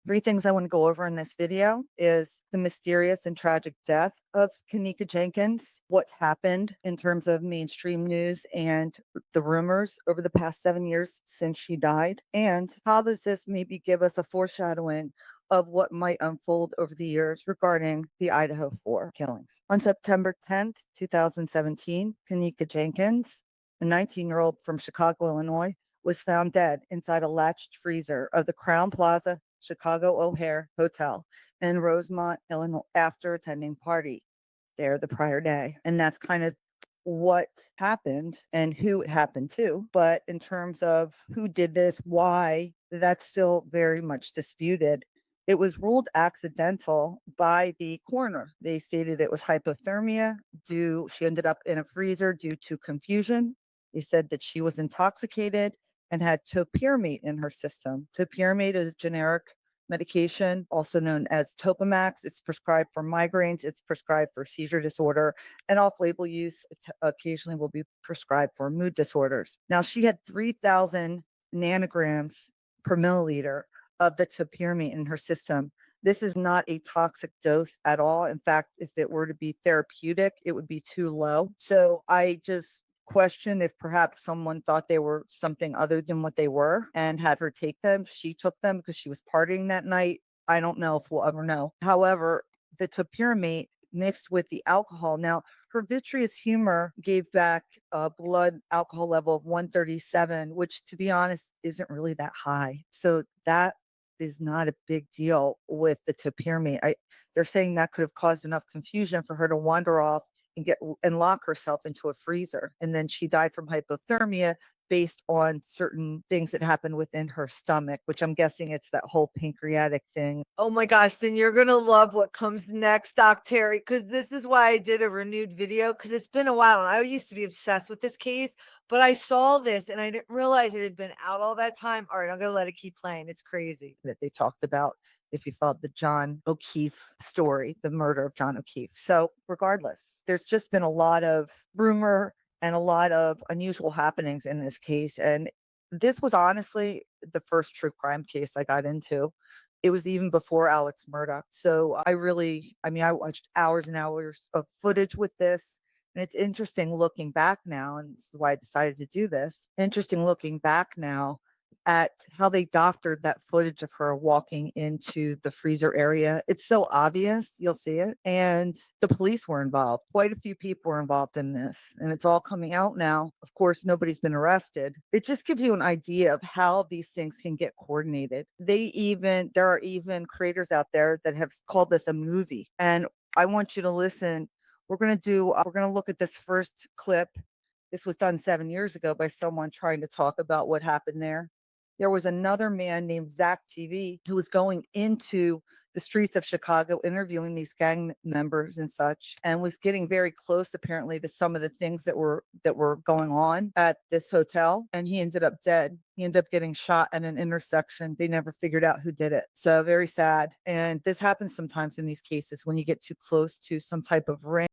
Three things I want to go over in this video is the mysterious and tragic death of Kenneka Jenkins, what's happened in terms of mainstream news and the rumors over the past 7 years since she died, and how does this maybe give us a foreshadowing of what might unfold over the years regarding the Idaho 4 killings. On September 10th, 2017, Kenneka Jenkins, a 19-year-old from Chicago, Illinois, was found dead inside a latched freezer of the Crown Plaza Chicago O'Hare Hotel in Rosemont, Illinois, after attending party there the prior day. And that's kind of what happened and who it happened to. But in terms of who did this, why, that's still very much disputed. It was ruled accidental by the coroner. They stated it was hypothermia she ended up in a freezer due to confusion. They said that she was intoxicated and had topiramate in her system. Topiramate is a generic medication, also known as Topamax. It's prescribed for migraines, it's prescribed for seizure disorder, and off-label use occasionally will be prescribed for mood disorders. Now, she had 3,000 nanograms per milliliter of the topiramate in her system. This is not a toxic dose at all. In fact, if it were to be therapeutic, it would be too low. So I just question if perhaps someone thought they were something other than what they were and had her take them. She took them because she was partying that night. I don't know if we'll ever know. However, the topiramate mixed with the alcohol. Now, her vitreous humor gave back a blood alcohol level of 137, which, to be honest, isn't really that high. So that is not a big deal with the topiramate. They're saying that could have caused enough confusion for her to wander off and lock herself into a freezer. And then she died from hypothermia based on certain things that happened within her stomach, which I'm guessing it's that whole pancreatic thing. Oh my gosh, then you're going to love what comes next, Doc Terry, because this is why I did a renewed video, because it's been a while. And I used to be obsessed with this case, but I saw this and I didn't realize it had been out all that time. All right, I'm going to let it keep playing. It's crazy that they talked about if you followed the John O'Keefe story, the murder of John O'Keefe. So regardless, there's just been a lot of rumor and a lot of unusual happenings in this case. And this was honestly the first true crime case I got into. It was even before Alex Murdaugh. So I watched hours and hours of footage with this. And it's interesting looking back now, and this is why I decided to do this. Interesting looking back now at how they doctored that footage of her walking into the freezer area. It's so obvious, you'll see it. And the police were involved. Quite a few people were involved in this, and it's all coming out now. Of course, nobody's been arrested. It just gives you an idea of how these things can get coordinated. There are even creators out there that have called this a movie. And I want you to listen. We're going to look at this first clip. This was done 7 years ago by someone trying to talk about what happened there. There was another man named Zach TV who was going into the streets of Chicago interviewing these gang members and such, and was getting very close apparently to some of the things that were going on at this hotel, and he ended up dead. He ended up getting shot at an intersection. They never figured out who did it. So very sad. And this happens sometimes in these cases when you get too close to some type of ring